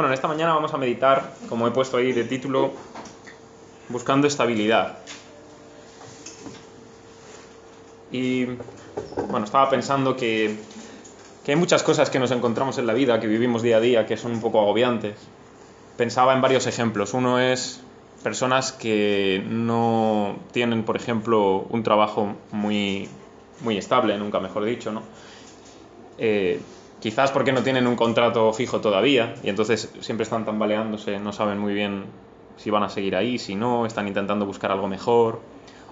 Bueno, en esta mañana vamos a meditar, como he puesto ahí de título, buscando estabilidad. Y bueno, estaba pensando que hay muchas cosas que nos encontramos en la vida, que vivimos día a día, que son un poco agobiantes. Pensaba en varios ejemplos. Uno es personas que no tienen, por ejemplo, un trabajo muy estable, nunca mejor dicho, ¿no? Quizás porque no tienen un contrato fijo todavía y entonces siempre están tambaleándose, no saben muy bien si van a seguir ahí, si no, están intentando buscar algo mejor.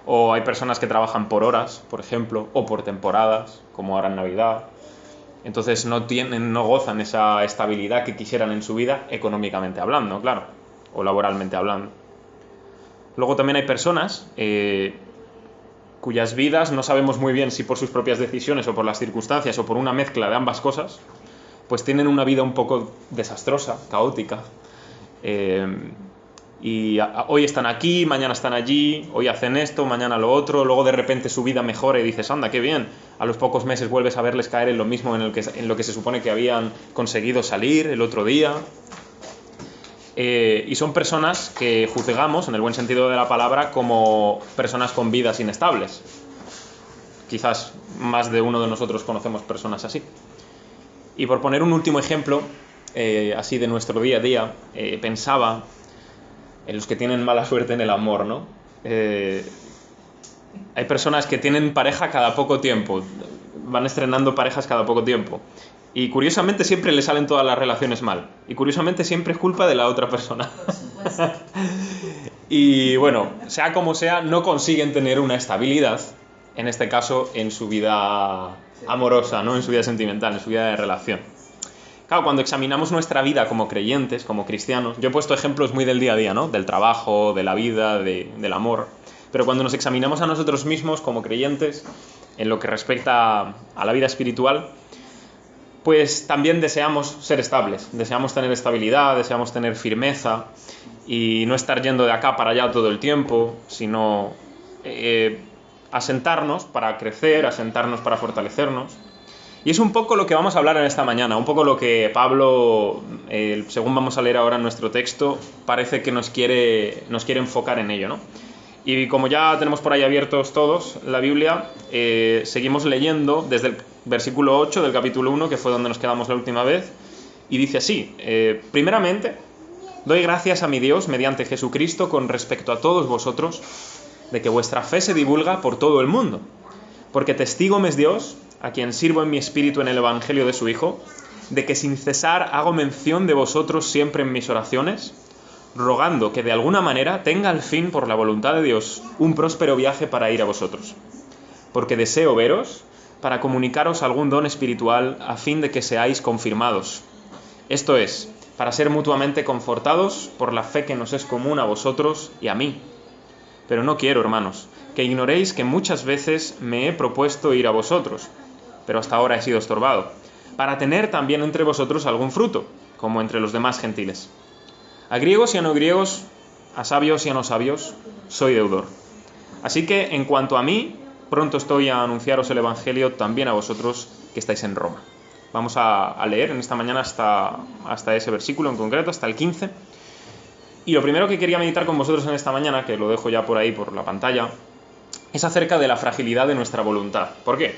O hay personas que trabajan por horas, por ejemplo, o por temporadas, como ahora en Navidad. Entonces no gozan esa estabilidad que quisieran en su vida, económicamente hablando, claro, o laboralmente hablando. Luego también hay personas cuyas vidas no sabemos muy bien si por sus propias decisiones o por las circunstancias o por una mezcla de ambas cosas, pues tienen una vida un poco desastrosa, caótica. Hoy están aquí, mañana están allí, hoy hacen esto, mañana lo otro, luego de repente su vida mejora y dices, anda, qué bien. A los pocos meses vuelves a verles caer en lo mismo en lo que se supone que habían conseguido salir el otro día. Y son personas que juzgamos, en el buen sentido de la palabra, como personas con vidas inestables. Quizás más de uno de nosotros conocemos personas así. Y por poner un último ejemplo, así de nuestro día a día, pensaba en los que tienen mala suerte en el amor, ¿no? Hay personas que tienen pareja cada poco tiempo, van estrenando parejas cada poco tiempo. Y curiosamente siempre le salen todas las relaciones mal. Y curiosamente siempre es culpa de la otra persona. Y bueno, sea como sea, no consiguen tener una estabilidad, en este caso, en su vida amorosa, ¿no? En su vida sentimental, en su vida de relación. Claro, cuando examinamos nuestra vida como creyentes, como cristianos, yo he puesto ejemplos muy del día a día, ¿no? Del trabajo, de la vida, del amor. Pero cuando nos examinamos a nosotros mismos como creyentes, en lo que respecta a la vida espiritual, pues también deseamos ser estables, deseamos tener estabilidad, deseamos tener firmeza y no estar yendo de acá para allá todo el tiempo, sino asentarnos para crecer, asentarnos para fortalecernos. Y es un poco lo que vamos a hablar en esta mañana, un poco lo que Pablo, según vamos a leer ahora en nuestro texto, parece que nos quiere enfocar en ello, ¿no? Y como ya tenemos por ahí abiertos todos la Biblia, seguimos leyendo desde el versículo 8 del capítulo 1, que fue donde nos quedamos la última vez, y dice así, primeramente, doy gracias a mi Dios mediante Jesucristo con respecto a todos vosotros, de que vuestra fe se divulga por todo el mundo, porque testigo me es Dios, a quien sirvo en mi espíritu en el Evangelio de su Hijo, de que sin cesar hago mención de vosotros siempre en mis oraciones, rogando que de alguna manera tenga al fin, por la voluntad de Dios, un próspero viaje para ir a vosotros. Porque deseo veros para comunicaros algún don espiritual a fin de que seáis confirmados. Esto es, para ser mutuamente confortados por la fe que nos es común a vosotros y a mí. Pero no quiero, hermanos, que ignoréis que muchas veces me he propuesto ir a vosotros, pero hasta ahora he sido estorbado, para tener también entre vosotros algún fruto, como entre los demás gentiles. A griegos y a no griegos, a sabios y a no sabios, soy deudor. Así que, en cuanto a mí, pronto estoy a anunciaros el Evangelio también a vosotros que estáis en Roma. Vamos a leer en esta mañana hasta ese versículo en concreto, hasta el 15. Y lo primero que quería meditar con vosotros en esta mañana, que lo dejo ya por ahí por la pantalla, es acerca de la fragilidad de nuestra voluntad. ¿Por qué?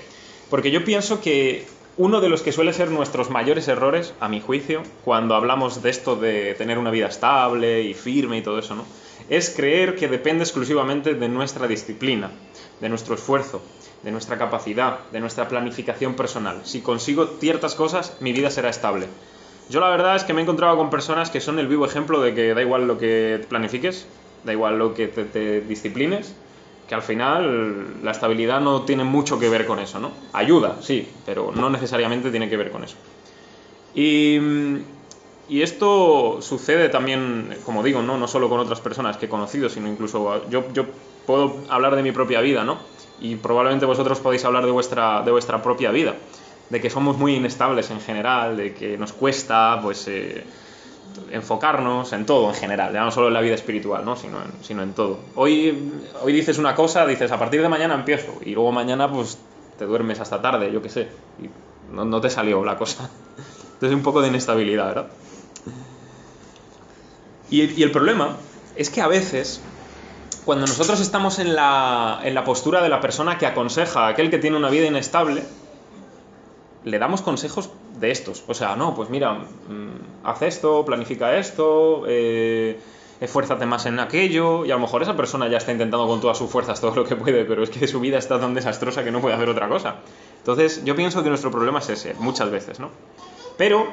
Porque yo pienso que uno de los que suele ser nuestros mayores errores, a mi juicio, cuando hablamos de esto de tener una vida estable y firme y todo eso, ¿no?, es creer que depende exclusivamente de nuestra disciplina, de nuestro esfuerzo, de nuestra capacidad, de nuestra planificación personal. Si consigo ciertas cosas, mi vida será estable. Yo la verdad es que me he encontrado con personas que son el vivo ejemplo de que da igual lo que planifiques, da igual lo que te disciplines, que al final la estabilidad no tiene mucho que ver con eso, ¿no? Ayuda, sí, pero no necesariamente tiene que ver con eso. Y esto sucede también, como digo, no solo con otras personas que he conocido, sino incluso yo puedo hablar de mi propia vida, ¿no? Y probablemente vosotros podéis hablar de vuestra propia vida, de que somos muy inestables en general, de que nos cuesta, pues, enfocarnos en todo en general, ya no solo en la vida espiritual, ¿no?, sino en todo. Hoy dices una cosa, dices a partir de mañana empiezo, y luego mañana pues te duermes hasta tarde, yo qué sé, y no te salió la cosa. Entonces un poco de inestabilidad, ¿verdad? Y el problema es que a veces, cuando nosotros estamos en la postura de la persona que aconseja a aquel que tiene una vida inestable, le damos consejos de estos. O sea, no, pues mira, haz esto, planifica esto, esfuérzate más en aquello, y a lo mejor esa persona ya está intentando con todas sus fuerzas todo lo que puede, pero es que su vida está tan desastrosa que no puede hacer otra cosa. Entonces, yo pienso que nuestro problema es ese, muchas veces, ¿no? Pero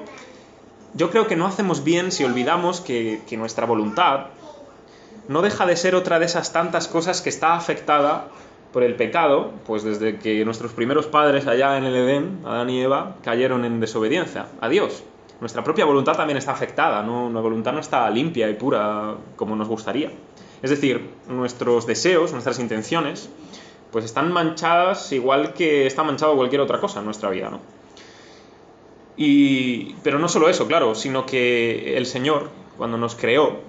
yo creo que no hacemos bien si olvidamos que nuestra voluntad no deja de ser otra de esas tantas cosas que está afectada por el pecado, pues desde que nuestros primeros padres allá en el Edén, Adán y Eva, cayeron en desobediencia a Dios. Nuestra propia voluntad también está afectada, ¿no? Nuestra voluntad no está limpia y pura como nos gustaría. Es decir, nuestros deseos, nuestras intenciones, pues están manchadas igual que está manchado cualquier otra cosa en nuestra vida, ¿no? Pero no solo eso, claro, sino que el Señor, cuando nos creó,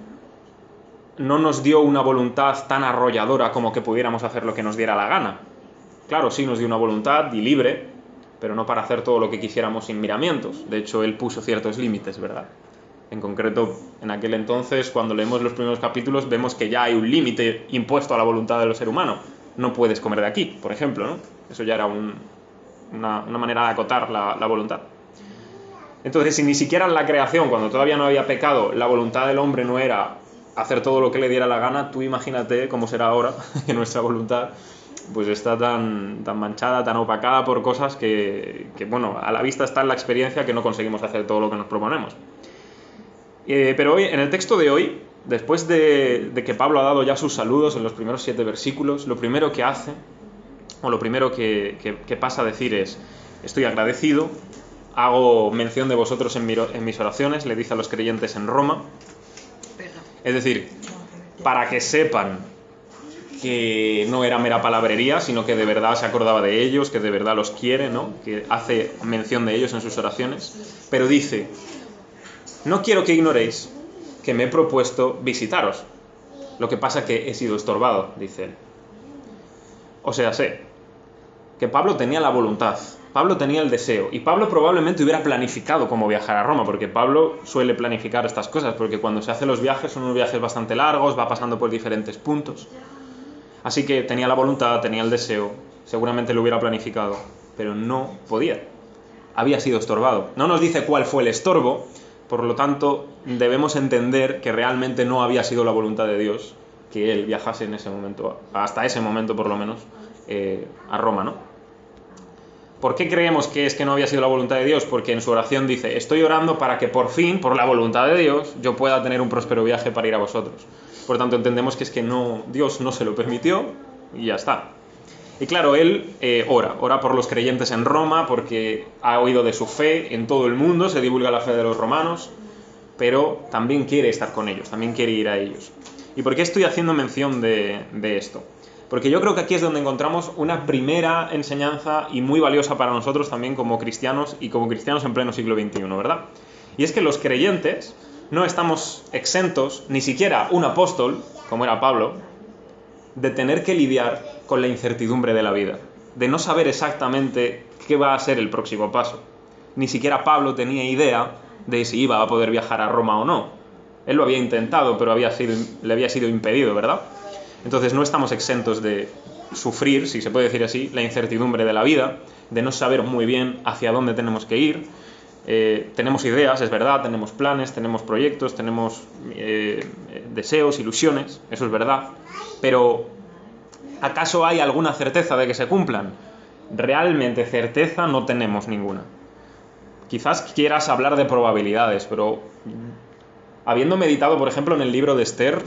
no nos dio una voluntad tan arrolladora como que pudiéramos hacer lo que nos diera la gana. Claro, sí nos dio una voluntad y libre, pero no para hacer todo lo que quisiéramos sin miramientos. De hecho, Él puso ciertos límites, ¿verdad? En concreto, en aquel entonces, cuando leemos los primeros capítulos, vemos que ya hay un límite impuesto a la voluntad del ser humano. No puedes comer de aquí, por ejemplo, ¿no? Eso ya era una manera de acotar la voluntad. Entonces, si ni siquiera en la creación, cuando todavía no había pecado, la voluntad del hombre no era hacer todo lo que le diera la gana, tú imagínate cómo será ahora que nuestra voluntad pues está tan manchada, tan opacada por cosas que, bueno, a la vista está en la experiencia que no conseguimos hacer todo lo que nos proponemos. Pero hoy, en el texto de hoy, después de que Pablo ha dado ya sus saludos en los primeros 7 versículos, lo primero que hace, o lo primero que pasa a decir es: estoy agradecido, hago mención de vosotros en mis oraciones, le dice a los creyentes en Roma. Es decir, para que sepan que no era mera palabrería, sino que de verdad se acordaba de ellos, que de verdad los quiere, ¿no? Que hace mención de ellos en sus oraciones. Pero dice: no quiero que ignoréis que me he propuesto visitaros. Lo que pasa que he sido estorbado, dice él. O sea, sé que Pablo tenía la voluntad, Pablo tenía el deseo, y Pablo probablemente hubiera planificado cómo viajar a Roma, porque Pablo suele planificar estas cosas, porque cuando se hacen los viajes son unos viajes bastante largos, va pasando por diferentes puntos. Así que tenía la voluntad, tenía el deseo, seguramente lo hubiera planificado, pero no podía. Había sido estorbado. No nos dice cuál fue el estorbo, por lo tanto debemos entender que realmente no había sido la voluntad de Dios que él viajase en ese momento, hasta ese momento por lo menos, a Roma, ¿no? ¿Por qué creemos que es que no había sido la voluntad de Dios? Porque en su oración dice: estoy orando para que por fin, por la voluntad de Dios, yo pueda tener un próspero viaje para ir a vosotros. Por tanto, entendemos que es que no, Dios no se lo permitió y ya está. Y claro, él ora por los creyentes en Roma, porque ha oído de su fe en todo el mundo, se divulga la fe de los romanos, pero también quiere estar con ellos, también quiere ir a ellos. ¿Y por qué estoy haciendo mención de esto? Porque yo creo que aquí es donde encontramos una primera enseñanza y muy valiosa para nosotros también como cristianos y como cristianos en pleno siglo XXI, ¿verdad? Y es que los creyentes no estamos exentos, ni siquiera un apóstol, como era Pablo, de tener que lidiar con la incertidumbre de la vida, de no saber exactamente qué va a ser el próximo paso. Ni siquiera Pablo tenía idea de si iba a poder viajar a Roma o no. Él lo había intentado, pero le había sido impedido, ¿verdad? Entonces no estamos exentos de sufrir, si se puede decir así, la incertidumbre de la vida, de no saber muy bien hacia dónde tenemos que ir. Tenemos ideas, es verdad, tenemos planes, tenemos proyectos, tenemos deseos, ilusiones, eso es verdad, pero ¿acaso hay alguna certeza de que se cumplan? Realmente certeza no tenemos ninguna. Quizás quieras hablar de probabilidades, pero habiendo meditado, por ejemplo, en el libro de Esther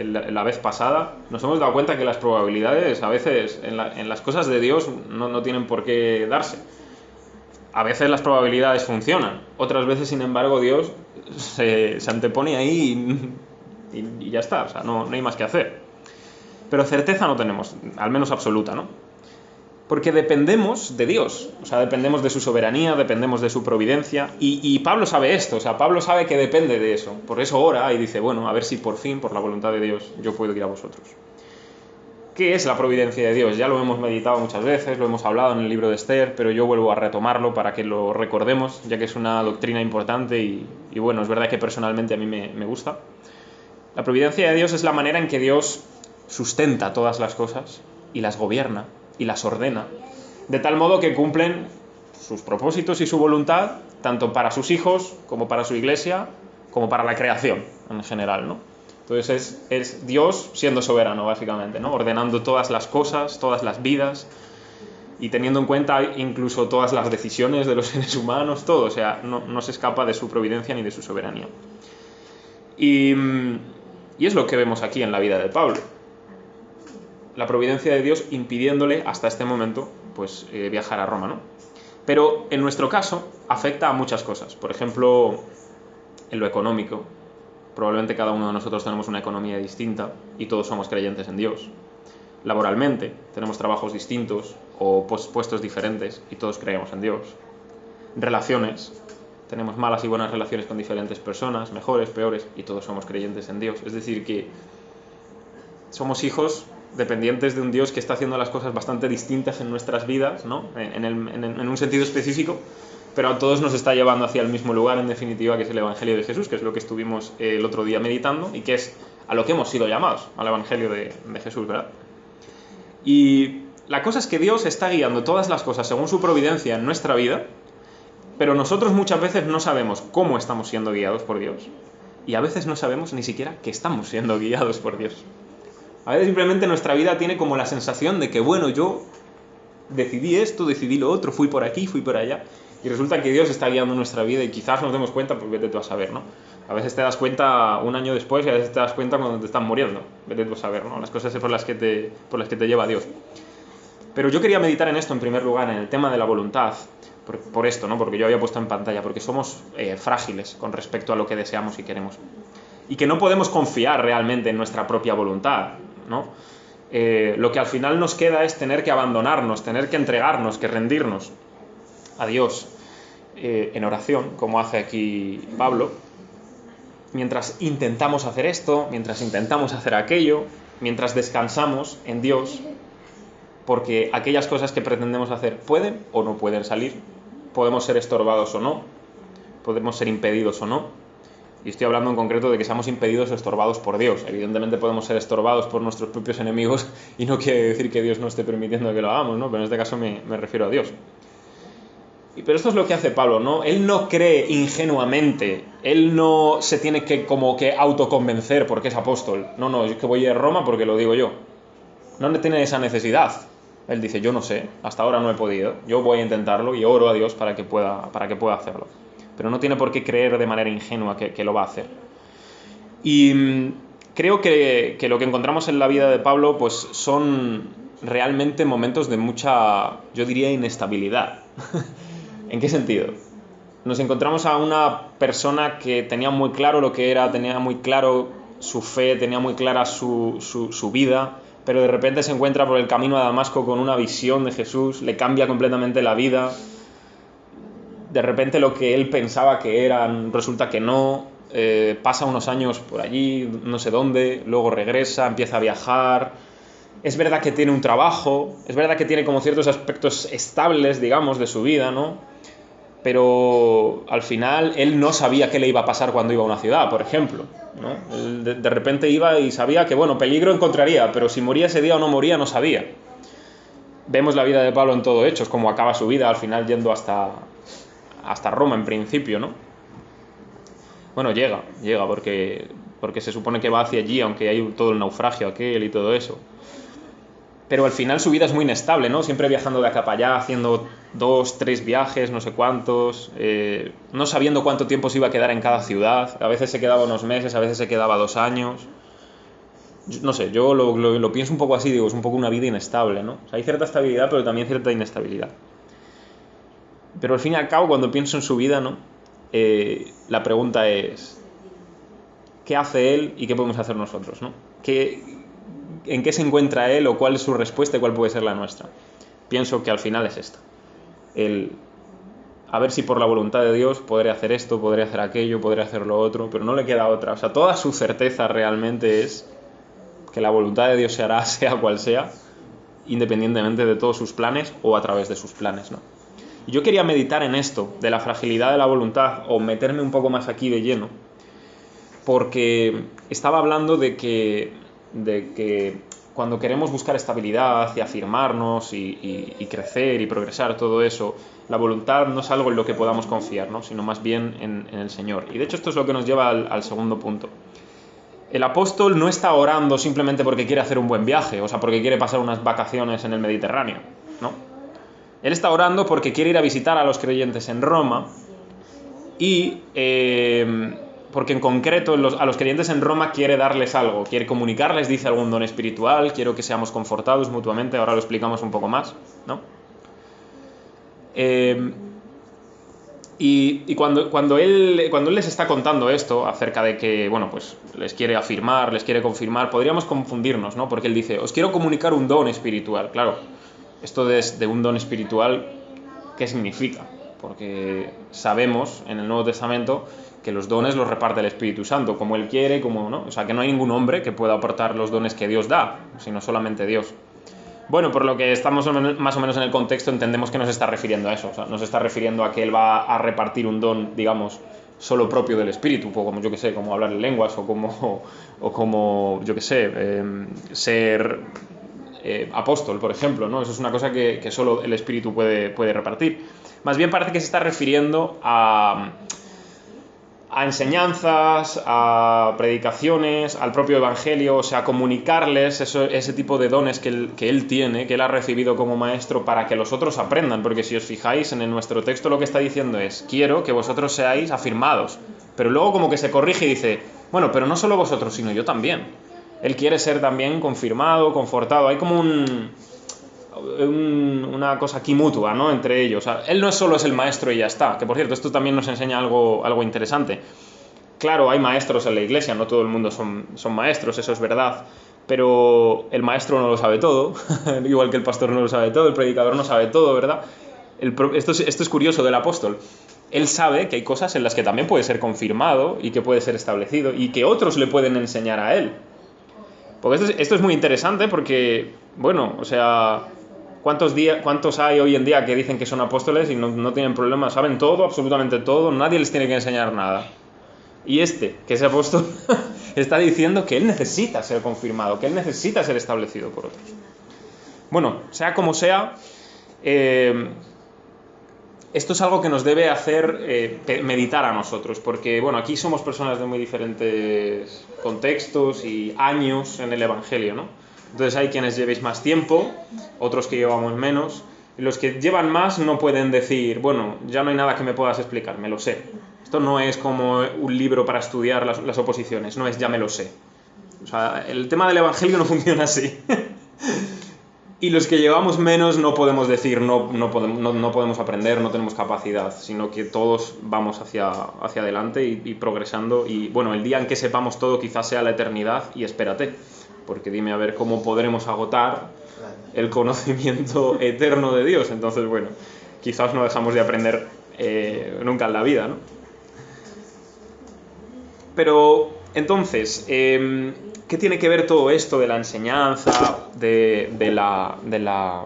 la vez pasada, nos hemos dado cuenta que las probabilidades a veces en las cosas de Dios no tienen por qué darse. A veces las probabilidades funcionan, otras veces, sin embargo, Dios se antepone ahí y ya está, o sea, no hay más que hacer. Pero certeza no tenemos, al menos absoluta, ¿no? Porque dependemos de Dios, o sea, dependemos de su soberanía, dependemos de su providencia, y Pablo sabe esto, o sea, Pablo sabe que depende de eso, por eso ora y dice: bueno, a ver si por fin, por la voluntad de Dios, yo puedo ir a vosotros. ¿Qué es la providencia de Dios? Ya lo hemos meditado muchas veces, lo hemos hablado en el libro de Esther, pero yo vuelvo a retomarlo para que lo recordemos, ya que es una doctrina importante y bueno, es verdad que personalmente a mí me gusta. La providencia de Dios es la manera en que Dios sustenta todas las cosas y las gobierna y las ordena, de tal modo que cumplen sus propósitos y su voluntad, tanto para sus hijos, como para su iglesia, como para la creación en general, ¿no? Entonces es Dios siendo soberano, básicamente, ¿no? Ordenando todas las cosas, todas las vidas, y teniendo en cuenta incluso todas las decisiones de los seres humanos, todo, o sea, no se escapa de su providencia ni de su soberanía. Y es lo que vemos aquí en la vida de Pablo. La providencia de Dios impidiéndole hasta este momento pues viajar a Roma, ¿no? Pero en nuestro caso afecta a muchas cosas. Por ejemplo, en lo económico. Probablemente cada uno de nosotros tenemos una economía distinta y todos somos creyentes en Dios. Laboralmente tenemos trabajos distintos o puestos diferentes y todos creemos en Dios. Relaciones. Tenemos malas y buenas relaciones con diferentes personas, mejores, peores, y todos somos creyentes en Dios. Es decir, que somos hijos dependientes de un Dios que está haciendo las cosas bastante distintas en nuestras vidas, ¿no? En un sentido específico, pero a todos nos está llevando hacia el mismo lugar, en definitiva, que es el Evangelio de Jesús, que es lo que estuvimos el otro día meditando, y que es a lo que hemos sido llamados, al Evangelio de Jesús, ¿verdad? Y la cosa es que Dios está guiando todas las cosas según su providencia en nuestra vida, pero nosotros muchas veces no sabemos cómo estamos siendo guiados por Dios, y a veces no sabemos ni siquiera que estamos siendo guiados por Dios. A veces simplemente nuestra vida tiene como la sensación de que, bueno, yo decidí esto, decidí lo otro, fui por aquí, fui por allá, y resulta que Dios está guiando nuestra vida y quizás nos demos cuenta, pues vete tú a saber, ¿no? A veces te das cuenta un año después y a veces te das cuenta cuando te están muriendo, vete tú a saber, ¿no? Las cosas por las que te lleva Dios. Pero yo quería meditar en esto en primer lugar, en el tema de la voluntad, por esto, ¿no? Porque yo había puesto en pantalla, porque somos frágiles con respecto a lo que deseamos y queremos. Y que no podemos confiar realmente en nuestra propia voluntad, ¿no? Lo que al final nos queda es tener que abandonarnos, tener que entregarnos, que rendirnos a Dios en oración, como hace aquí Pablo, mientras intentamos hacer esto, mientras intentamos hacer aquello, mientras descansamos en Dios, porque aquellas cosas que pretendemos hacer pueden o no pueden salir, podemos ser estorbados o no, podemos ser impedidos o no. Y estoy hablando en concreto de que seamos impedidos o estorbados por Dios. Evidentemente podemos ser estorbados por nuestros propios enemigos y no quiere decir que Dios no esté permitiendo que lo hagamos, ¿no? Pero en este caso me refiero a Dios. Pero esto es lo que hace Pablo, ¿no? Él no cree ingenuamente, él no se tiene que como que autoconvencer porque es apóstol. No, es que voy a Roma porque lo digo yo. No tiene esa necesidad. Él dice, yo no sé, hasta ahora no he podido, yo voy a intentarlo y oro a Dios para que pueda hacerlo. Pero no tiene por qué creer de manera ingenua que lo va a hacer. Y creo que lo que encontramos en la vida de Pablo pues son realmente momentos de mucha, yo diría, inestabilidad. ¿En qué sentido? Nos encontramos a una persona que tenía muy claro lo que era, tenía muy claro su fe, tenía muy clara su vida, pero de repente se encuentra por el camino a Damasco con una visión de Jesús, le cambia completamente la vida. De repente lo que él pensaba que era resulta que no, pasa unos años por allí, no sé dónde, luego regresa, empieza a viajar. Es verdad que tiene un trabajo, es verdad que tiene como ciertos aspectos estables, digamos, de su vida, ¿no? Pero al final él no sabía qué le iba a pasar cuando iba a una ciudad, por ejemplo, ¿no? Él de repente iba y sabía que, bueno, peligro encontraría, pero si moría ese día o no moría no sabía. Vemos la vida de Pablo en todo Hechos, cómo acaba su vida al final yendo hasta Roma en principio, ¿no? Bueno, llega porque se supone que va hacia allí, aunque hay todo el naufragio aquel y todo eso. Pero al final su vida es muy inestable, ¿no? Siempre viajando de acá para allá, haciendo 2, 3 viajes, no sé cuántos, no sabiendo cuánto tiempo se iba a quedar en cada ciudad. A veces se quedaba unos meses, a veces se quedaba 2 años. No sé, yo lo pienso un poco así, digo, es un poco una vida inestable, ¿no? O sea, hay cierta estabilidad, pero también cierta inestabilidad. Pero al fin y al cabo, cuando pienso en su vida, ¿no? La pregunta es, ¿qué hace él y qué podemos hacer nosotros, ¿no? ¿En qué se encuentra él o cuál es su respuesta y cuál puede ser la nuestra? Pienso que al final es esto. A ver si por la voluntad de Dios podré hacer esto, podré hacer aquello, podré hacer lo otro, pero no le queda otra. O sea, toda su certeza realmente es que la voluntad de Dios se hará sea cual sea, independientemente de todos sus planes o a través de sus planes, ¿no? Y yo quería meditar en esto, de la fragilidad de la voluntad, o meterme un poco más aquí de lleno, porque estaba hablando de que cuando queremos buscar estabilidad y afirmarnos y crecer y progresar, todo eso, la voluntad no es algo en lo que podamos confiar, ¿no? Sino más bien en el Señor. Y de hecho esto es lo que nos lleva al segundo punto. El apóstol no está orando simplemente porque quiere hacer un buen viaje, o sea, porque quiere pasar unas vacaciones en el Mediterráneo, ¿no? Él está orando porque quiere ir a visitar a los creyentes en Roma y porque en concreto a los creyentes en Roma quiere darles algo, quiere comunicarles, dice, algún don espiritual, quiero que seamos confortados mutuamente, ahora lo explicamos un poco más, ¿no? Y cuando él les está contando esto acerca de que, bueno, pues les quiere afirmar, les quiere confirmar, podríamos confundirnos, ¿no? Porque él dice, os quiero comunicar un don espiritual. Claro, esto de un don espiritual, ¿qué significa? Porque sabemos en el Nuevo Testamento que los dones los reparte el Espíritu Santo, como Él quiere, como, ¿no? O sea, que no hay ningún hombre que pueda aportar los dones que Dios da, sino solamente Dios. Bueno, por lo que estamos más o menos en el contexto, entendemos que nos está refiriendo a eso. O sea, nos está refiriendo a que Él va a repartir un don, digamos, solo propio del Espíritu, como yo que sé, como hablar en lenguas o como yo que sé, ser apóstol, por ejemplo, ¿no? Eso es una cosa que solo el Espíritu puede repartir. Más bien parece que se está refiriendo a enseñanzas, a predicaciones, al propio Evangelio, o sea, comunicarles ese tipo de dones que él tiene, que él ha recibido como maestro para que los otros aprendan, porque si os fijáis en nuestro texto lo que está diciendo es, quiero que vosotros seáis afirmados, pero luego como que se corrige y dice, bueno, pero no solo vosotros, sino yo también. Él quiere ser también confirmado, confortado, hay como una cosa aquí mutua, ¿no? Entre ellos. O sea, él no solo es el maestro y ya está, que por cierto, esto también nos enseña algo interesante. Claro, hay maestros en la iglesia, no todo el mundo son maestros, eso es verdad, pero el maestro no lo sabe todo, igual que el pastor no lo sabe todo, el predicador no sabe todo, ¿verdad? Esto es curioso del apóstol. Él sabe que hay cosas en las que también puede ser confirmado y que puede ser establecido y que otros le pueden enseñar a él. Porque esto es muy interesante porque, bueno, o sea, ¿cuántos hay hoy en día que dicen que son apóstoles y no tienen problemas? Saben todo, absolutamente todo, nadie les tiene que enseñar nada. Y que es apóstol, está diciendo que él necesita ser confirmado, que él necesita ser establecido por otros. Bueno, sea como sea, esto es algo que nos debe hacer meditar a nosotros, porque bueno, aquí somos personas de muy diferentes contextos y años en el Evangelio, ¿no? Entonces hay quienes llevéis más tiempo, otros que llevamos menos, y los que llevan más no pueden decir, bueno, ya no hay nada que me puedas explicar, me lo sé. Esto no es como un libro para estudiar las oposiciones, no es ya me lo sé. O sea, el tema del Evangelio no funciona así. Y los que llevamos menos no podemos decir no podemos aprender, no tenemos capacidad, sino que todos vamos hacia adelante y progresando. Y bueno, el día en que sepamos todo quizás sea la eternidad y espérate, porque dime a ver cómo podremos agotar el conocimiento eterno de Dios. Entonces, bueno, quizás no dejamos de aprender nunca en la vida, ¿no? Pero entonces, ¿qué tiene que ver todo esto de la enseñanza, de la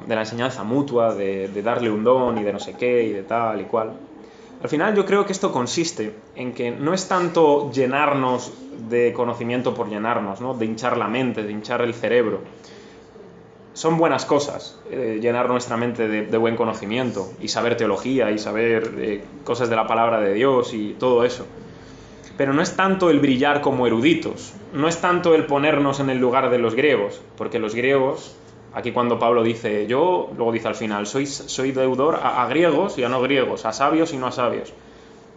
enseñanza mutua, de darle un don y de no sé qué y de tal y cual? Al final yo creo que esto consiste en que no es tanto llenarnos de conocimiento por llenarnos, ¿no? De hinchar la mente, de hinchar el cerebro. Son buenas cosas, llenar nuestra mente de buen conocimiento y saber teología y saber cosas de la palabra de Dios y todo eso. Pero no es tanto el brillar como eruditos, no es tanto el ponernos en el lugar de los griegos, porque los griegos, aquí cuando Pablo dice yo, luego dice al final, soy deudor a griegos y a no griegos, a sabios y no a sabios.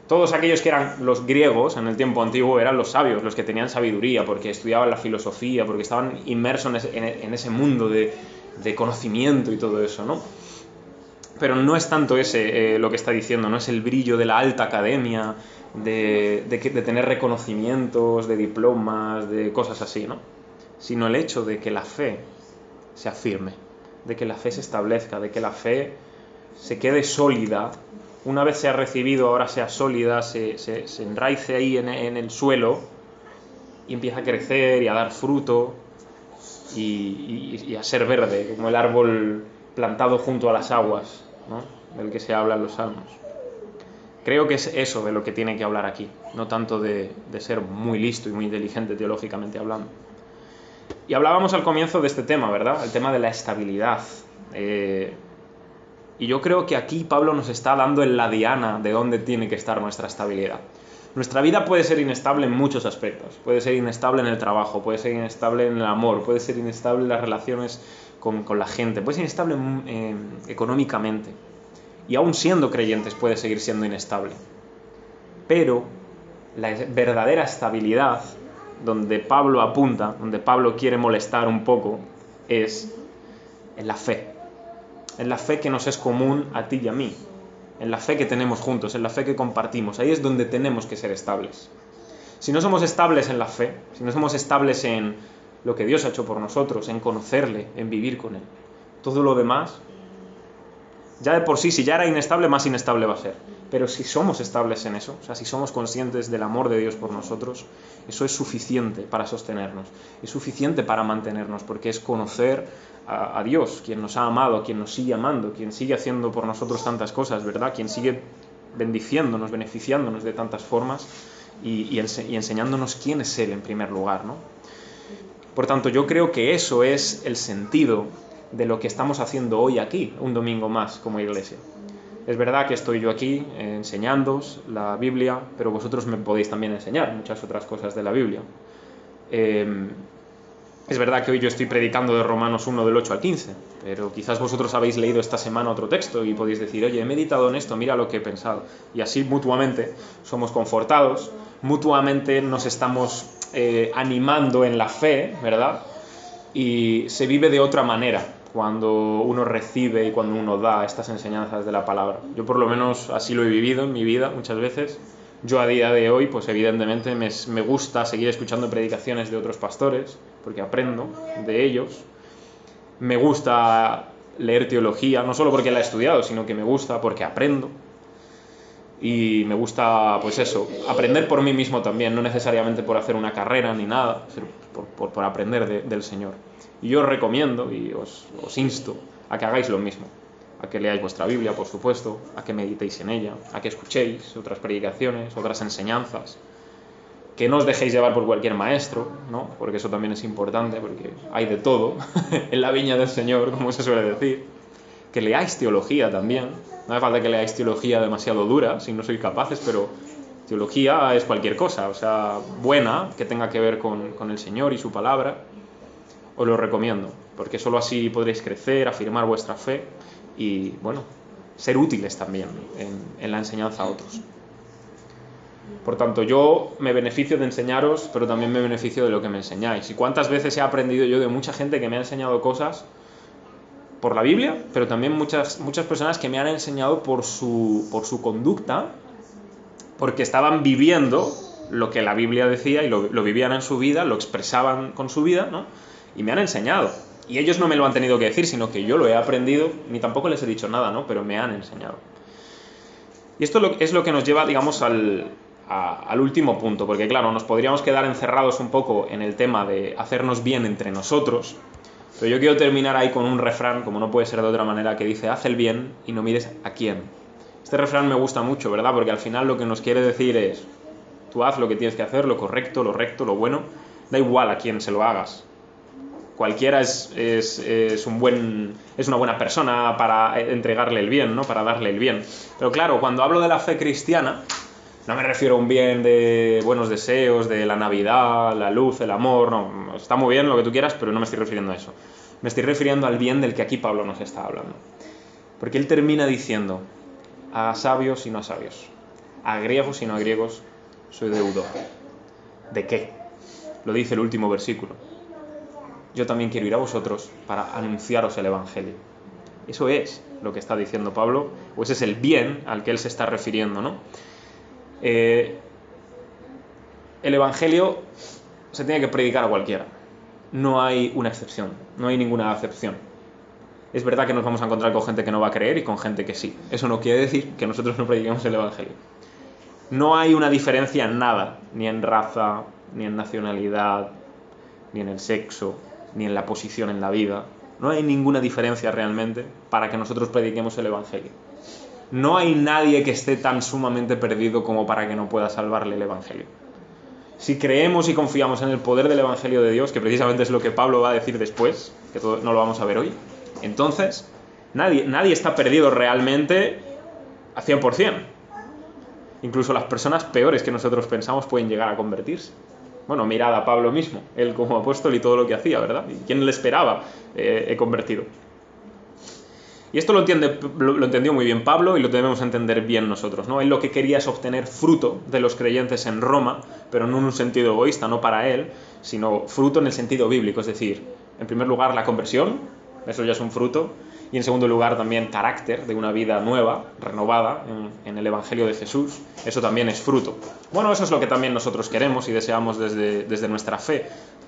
Todos aquellos que eran los griegos en el tiempo antiguo eran los sabios, los que tenían sabiduría, porque estudiaban la filosofía, porque estaban inmersos en ese mundo de conocimiento y todo eso, ¿no? Pero no es tanto ese lo que está diciendo, no es el brillo de la alta academia, de tener reconocimientos, de diplomas, de cosas así, ¿no? Sino el hecho de que la fe se afirme, de que la fe se establezca, de que la fe se quede sólida. Una vez sea recibido, ahora sea sólida, se enraice ahí en el suelo y empieza a crecer y a dar fruto y a ser verde, como el árbol plantado junto a las aguas, ¿no? Del que se habla en los Salmos. Creo que es eso de lo que tiene que hablar aquí, no tanto de ser muy listo y muy inteligente teológicamente hablando. Y hablábamos al comienzo de este tema, ¿verdad? El tema de la estabilidad. Y yo creo que aquí Pablo nos está dando en la diana de dónde tiene que estar nuestra estabilidad. Nuestra vida puede ser inestable en muchos aspectos. Puede ser inestable en el trabajo, puede ser inestable en el amor, puede ser inestable en las relaciones con la gente, puede ser inestable económicamente. Y aún siendo creyentes puede seguir siendo inestable. Pero la verdadera estabilidad, donde Pablo apunta, donde Pablo quiere molestar un poco, es en la fe. En la fe que nos es común a ti y a mí. En la fe que tenemos juntos, en la fe que compartimos. Ahí es donde tenemos que ser estables. Si no somos estables en la fe, si no somos estables en lo que Dios ha hecho por nosotros, en conocerle, en vivir con Él, todo lo demás, ya de por sí, si ya era inestable, más inestable va a ser. Pero si somos estables en eso, o sea, si somos conscientes del amor de Dios por nosotros, eso es suficiente para sostenernos, es suficiente para mantenernos, porque es conocer a Dios, quien nos ha amado, quien nos sigue amando, quien sigue haciendo por nosotros tantas cosas, ¿verdad? Quien sigue bendiciéndonos, beneficiándonos de tantas formas y enseñándonos quién es Él en primer lugar, ¿no? Por tanto, yo creo que eso es el sentido de lo que estamos haciendo hoy aquí, un domingo más como iglesia. Es verdad que estoy yo aquí enseñándoos la Biblia, pero vosotros me podéis también enseñar muchas otras cosas de la Biblia. Es verdad que hoy yo estoy predicando de Romanos 1 del 8 al 15, pero quizás vosotros habéis leído esta semana otro texto y podéis decir, oye, he meditado en esto, mira lo que he pensado. Y así mutuamente somos confortados, mutuamente nos estamos animando en la fe, ¿verdad? Y se vive de otra manera cuando uno recibe y cuando uno da estas enseñanzas de la palabra. Yo por lo menos así lo he vivido en mi vida muchas veces. Yo a día de hoy, pues evidentemente me gusta seguir escuchando predicaciones de otros pastores, porque aprendo de ellos. Me gusta leer teología, no solo porque la he estudiado, sino que me gusta porque aprendo. Y me gusta, pues eso, aprender por mí mismo también, no necesariamente por hacer una carrera ni nada, sino por aprender del Señor. Y yo os recomiendo y os insto a que hagáis lo mismo, a que leáis vuestra Biblia, por supuesto, a que meditéis en ella, a que escuchéis otras predicaciones, otras enseñanzas, que no os dejéis llevar por cualquier maestro, ¿no? Porque eso también es importante, porque hay de todo en la viña del Señor, como se suele decir. Que leáis teología también, no hace falta que leáis teología demasiado dura, si no sois capaces, pero teología es cualquier cosa, o sea, buena, que tenga que ver con el Señor y su palabra, os lo recomiendo, porque solo así podréis crecer, afirmar vuestra fe y, bueno, ser útiles también en la enseñanza a otros. Por tanto, yo me beneficio de enseñaros, pero también me beneficio de lo que me enseñáis. ¿Y cuántas veces he aprendido yo de mucha gente que me ha enseñado cosas por la Biblia, pero también muchas personas que me han enseñado por su conducta, porque estaban viviendo lo que la Biblia decía y lo vivían en su vida, lo expresaban con su vida, ¿no? Y me han enseñado. Y ellos no me lo han tenido que decir, sino que yo lo he aprendido, ni tampoco les he dicho nada, ¿no? Pero me han enseñado. Y esto es lo que nos lleva, digamos, al último punto, porque claro, nos podríamos quedar encerrados un poco en el tema de hacernos bien entre nosotros, pero yo quiero terminar ahí con un refrán, como no puede ser de otra manera, que dice, haz el bien y no mires a quién. Este refrán me gusta mucho, ¿verdad? Porque al final lo que nos quiere decir es, tú haz lo que tienes que hacer, lo correcto, lo recto, lo bueno, da igual a quién se lo hagas. Cualquiera es una buena persona para entregarle el bien, ¿no? Para darle el bien. Pero claro, cuando hablo de la fe cristiana, no me refiero a un bien de buenos deseos, de la Navidad, la luz, el amor, no, está muy bien lo que tú quieras, pero no me estoy refiriendo a eso. Me estoy refiriendo al bien del que aquí Pablo nos está hablando. Porque él termina diciendo, a sabios y no a sabios, a griegos y no a griegos, soy deudor. ¿De qué? Lo dice el último versículo. Yo también quiero ir a vosotros para anunciaros el Evangelio. Eso es lo que está diciendo Pablo, o ese es el bien al que él se está refiriendo, ¿no? El Evangelio se tiene que predicar a cualquiera. No hay una excepción, no hay ninguna acepción. Es verdad que nos vamos a encontrar con gente que no va a creer y con gente que sí. Eso no quiere decir que nosotros no prediquemos el Evangelio. No hay una diferencia en nada, ni en raza, ni en nacionalidad, ni en el sexo, ni en la posición en la vida. No hay ninguna diferencia realmente para que nosotros prediquemos el Evangelio. No hay nadie que esté tan sumamente perdido como para que no pueda salvarle el Evangelio. Si creemos y confiamos en el poder del Evangelio de Dios, que precisamente es lo que Pablo va a decir después, que no lo vamos a ver hoy, entonces nadie está perdido realmente a 100%. Incluso las personas peores que nosotros pensamos pueden llegar a convertirse. Bueno, mirad a Pablo mismo, él como apóstol y todo lo que hacía, ¿verdad? ¿Y quién le esperaba convertido? Y esto lo entendió muy bien Pablo y lo debemos entender bien nosotros, ¿no? Él lo que quería es obtener fruto de los creyentes en Roma, pero no en un sentido egoísta, no para él, sino fruto en el sentido bíblico, es decir, en primer lugar la conversión, eso ya es un fruto, y en segundo lugar también carácter de una vida nueva, renovada en el Evangelio de Jesús, eso también es fruto. Bueno, eso es lo que también nosotros queremos y deseamos desde nuestra fe,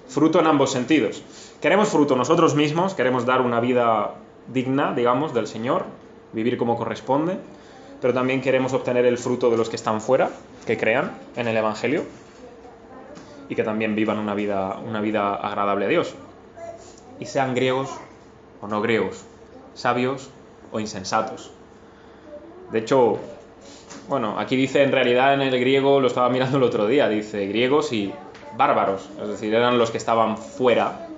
fruto en ambos sentidos. Queremos fruto nosotros mismos, queremos dar una vida digna, digamos, del Señor, vivir como corresponde, pero también queremos obtener el fruto de los que están fuera, que crean en el Evangelio y que también vivan una vida agradable a Dios. Y sean griegos o no griegos, sabios o insensatos. De hecho, bueno, aquí dice en realidad en el griego, lo estaba mirando el otro día, dice griegos y bárbaros, es decir, eran los que estaban fuera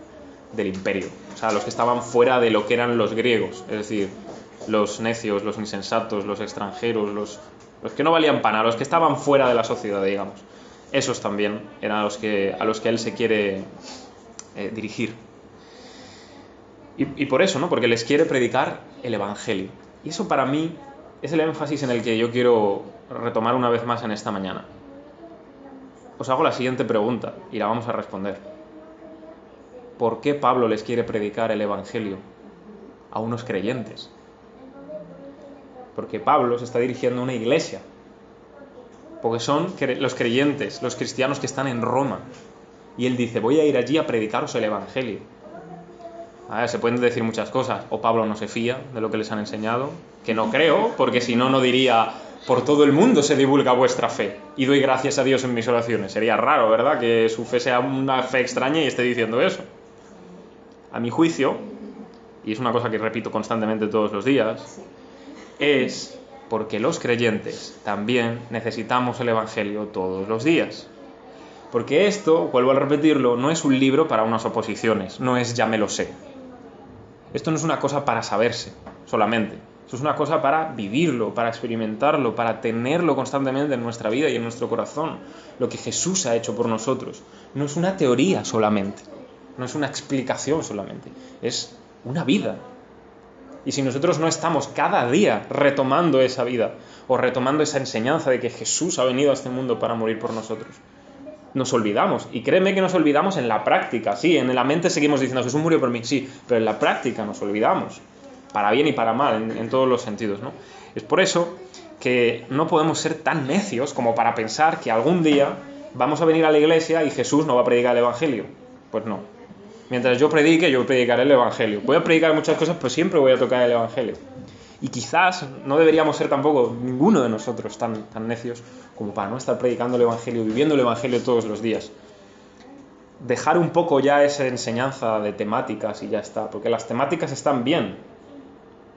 del imperio, o sea, los que estaban fuera de lo que eran los griegos, es decir, los necios, los insensatos, los extranjeros, los que no valían pana, los que estaban fuera de la sociedad, digamos. Esos también eran a los que él se quiere dirigir. Y por eso, ¿no? Porque les quiere predicar el Evangelio. Y eso para mí es el énfasis en el que yo quiero retomar una vez más en esta mañana. Os hago la siguiente pregunta y la vamos a responder. ¿Por qué Pablo les quiere predicar el Evangelio a unos creyentes? Porque Pablo se está dirigiendo a una iglesia. Porque son los creyentes, los cristianos que están en Roma. Y él dice, voy a ir allí a predicaros el Evangelio. A ver, se pueden decir muchas cosas. O Pablo no se fía de lo que les han enseñado, que no creo, porque si no, no diría, por todo el mundo se divulga vuestra fe y doy gracias a Dios en mis oraciones. Sería raro, ¿verdad?, que su fe sea una fe extraña y esté diciendo eso. A mi juicio, y es una cosa que repito constantemente todos los días, es porque los creyentes también necesitamos el Evangelio todos los días. Porque esto, vuelvo a repetirlo, no es un libro para unas oposiciones, no es ya me lo sé. Esto no es una cosa para saberse solamente, esto es una cosa para vivirlo, para experimentarlo, para tenerlo constantemente en nuestra vida y en nuestro corazón, lo que Jesús ha hecho por nosotros. No es una teoría solamente, no es una explicación solamente, es una vida. Y si nosotros no estamos cada día retomando esa vida o retomando esa enseñanza de que Jesús ha venido a este mundo para morir por nosotros, nos olvidamos. Y créeme que nos olvidamos en la práctica. Sí, en la mente seguimos diciendo Jesús murió por mí, sí, pero en la práctica nos olvidamos, para bien y para mal, en todos los sentidos, ¿no? Es por eso que no podemos ser tan necios como para pensar que algún día vamos a venir a la iglesia y Jesús no va a predicar el Evangelio. Pues no. Mientras yo predique, yo predicaré el Evangelio. Voy a predicar muchas cosas, pero siempre voy a tocar el Evangelio. Y quizás no deberíamos ser tampoco ninguno de nosotros tan necios como para no estar predicando el Evangelio, viviendo el Evangelio todos los días. Dejar un poco ya esa enseñanza de temáticas y ya está, porque las temáticas están bien,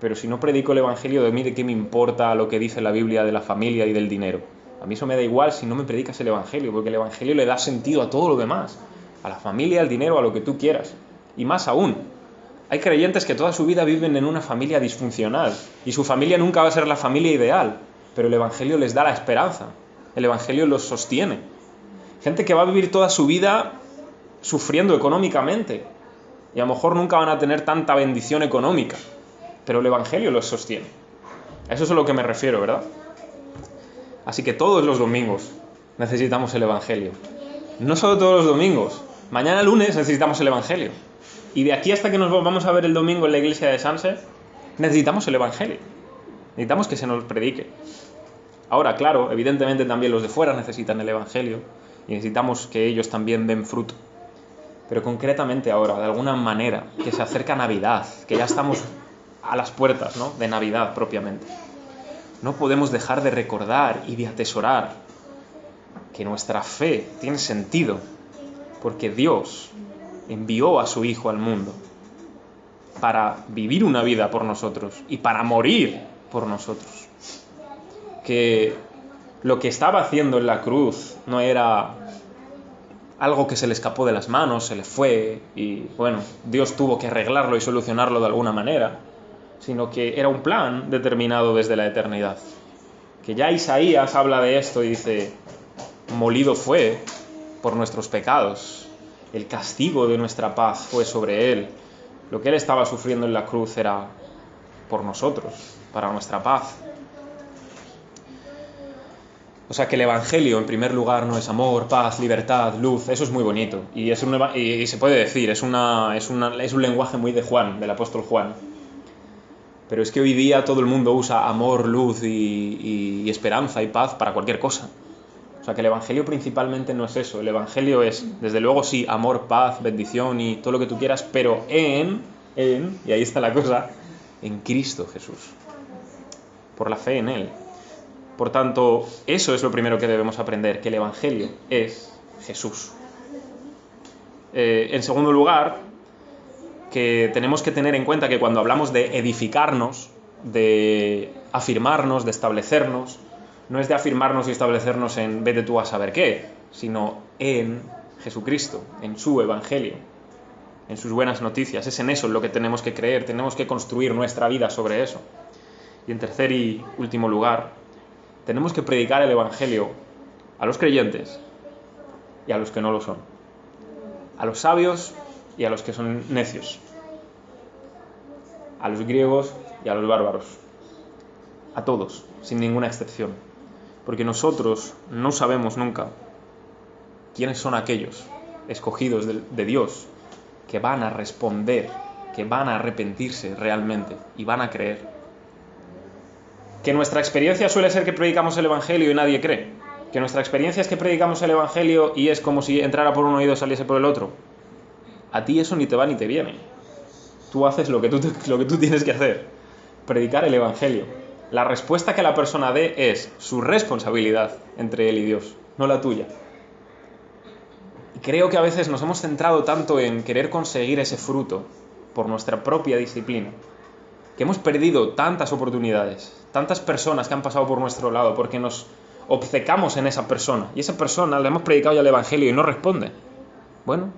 pero si no predico el Evangelio, de mí de qué me importa lo que dice la Biblia de la familia y del dinero. A mí eso me da igual si no me predicas el Evangelio, porque el Evangelio le da sentido a todo lo demás, a la familia, al dinero, a lo que tú quieras. Y más aún, hay creyentes que toda su vida viven en una familia disfuncional y su familia nunca va a ser la familia ideal, pero el Evangelio les da la esperanza, el Evangelio los sostiene. Gente que va a vivir toda su vida sufriendo económicamente y a lo mejor nunca van a tener tanta bendición económica, pero el Evangelio los sostiene. A eso es a lo que me refiero, ¿verdad? Así que todos los domingos necesitamos el Evangelio. No solo todos los domingos, mañana lunes necesitamos el Evangelio. Y de aquí hasta que nos vamos a ver el domingo en la iglesia de Sanse, necesitamos el Evangelio. Necesitamos que se nos predique. Ahora, claro, evidentemente también los de fuera necesitan el Evangelio y necesitamos que ellos también den fruto. Pero concretamente ahora, de alguna manera, que se acerca Navidad, que ya estamos a las puertas, ¿no?, de Navidad propiamente, no podemos dejar de recordar y de atesorar que nuestra fe tiene sentido porque Dios envió a su Hijo al mundo para vivir una vida por nosotros y para morir por nosotros. que lo que estaba haciendo en la cruz no era algo que se le escapó de las manos, se le fue y bueno, Dios tuvo que arreglarlo y solucionarlo de alguna manera, sino que era un plan determinado desde la eternidad. Que ya Isaías habla de esto y dice, molido fue por nuestros pecados, el castigo de nuestra paz fue sobre él. Lo que él estaba sufriendo en la cruz era por nosotros, para nuestra paz. O sea que el Evangelio, en primer lugar, no es amor, paz, libertad, luz. Eso es muy bonito. Y se puede decir, es un lenguaje muy de Juan, del apóstol Juan. Pero es que hoy día todo el mundo usa amor, luz y esperanza y paz para cualquier cosa. O sea que el Evangelio principalmente no es eso. El Evangelio es, desde luego, sí, amor, paz, bendición y todo lo que tú quieras, pero y ahí está la cosa, en Cristo Jesús. Por la fe en Él. Por tanto, eso es lo primero que debemos aprender, que el Evangelio es Jesús. En segundo lugar, que tenemos que tener en cuenta que cuando hablamos de edificarnos, de afirmarnos, de establecernos, no es de afirmarnos y establecernos en vete tú a saber qué, sino en Jesucristo, en su Evangelio, en sus buenas noticias. Es en eso en lo que tenemos que creer, tenemos que construir nuestra vida sobre eso. Y en tercer y último lugar, tenemos que predicar el Evangelio a los creyentes y a los que no lo son, a los sabios y a los que son necios, a los griegos y a los bárbaros, a todos, sin ninguna excepción, porque nosotros no sabemos nunca quiénes son aquellos escogidos de Dios que van a responder, que van a arrepentirse realmente y van a creer. Que nuestra experiencia suele ser que predicamos el Evangelio y nadie cree. Que nuestra experiencia es que predicamos el Evangelio y es como si entrara por un oído y saliese por el otro. A ti eso ni te va ni te viene. Tú haces lo que tú tienes que hacer. Predicar el Evangelio. La respuesta que la persona dé es su responsabilidad entre él y Dios, no la tuya. Y creo que a veces nos hemos centrado tanto en querer conseguir ese fruto por nuestra propia disciplina, que hemos perdido tantas oportunidades, tantas personas que han pasado por nuestro lado porque nos obcecamos en esa persona y esa persona le hemos predicado ya el Evangelio y no responde. Bueno,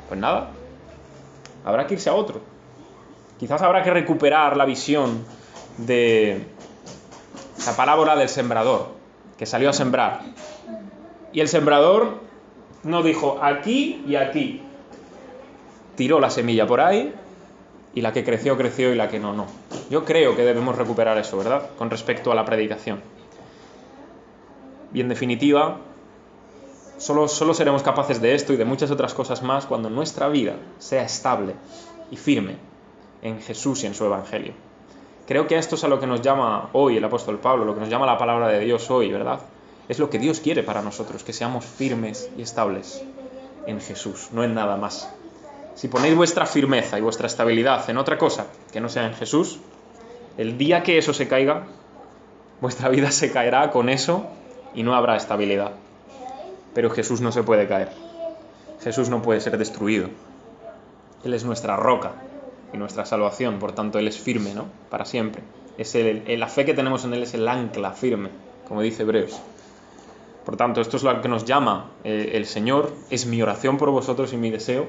pues nada, habrá que irse a otro. Quizás habrá que recuperar la visión de la parábola del sembrador, que salió a sembrar. Y el sembrador no dijo aquí y aquí. Tiró la semilla por ahí y la que creció, creció y la que no, no. Yo creo que debemos recuperar eso, ¿verdad? Con respecto a la predicación. Y en definitiva, solo seremos capaces de esto y de muchas otras cosas más cuando nuestra vida sea estable y firme en Jesús y en su Evangelio. Creo que esto es a lo que nos llama hoy el apóstol Pablo, lo que nos llama la palabra de Dios hoy, ¿verdad? Es lo que Dios quiere para nosotros, que seamos firmes y estables en Jesús, no en nada más. Si ponéis vuestra firmeza y vuestra estabilidad en otra cosa que no sea en Jesús, el día que eso se caiga, vuestra vida se caerá con eso y no habrá estabilidad. Pero Jesús no se puede caer. Jesús no puede ser destruido. Él es nuestra roca y nuestra salvación, por tanto Él es firme, ¿no? Para siempre. La fe que tenemos en Él es el ancla firme, como dice Hebreos. Por tanto, esto es lo que nos llama el Señor. Es mi oración por vosotros y mi deseo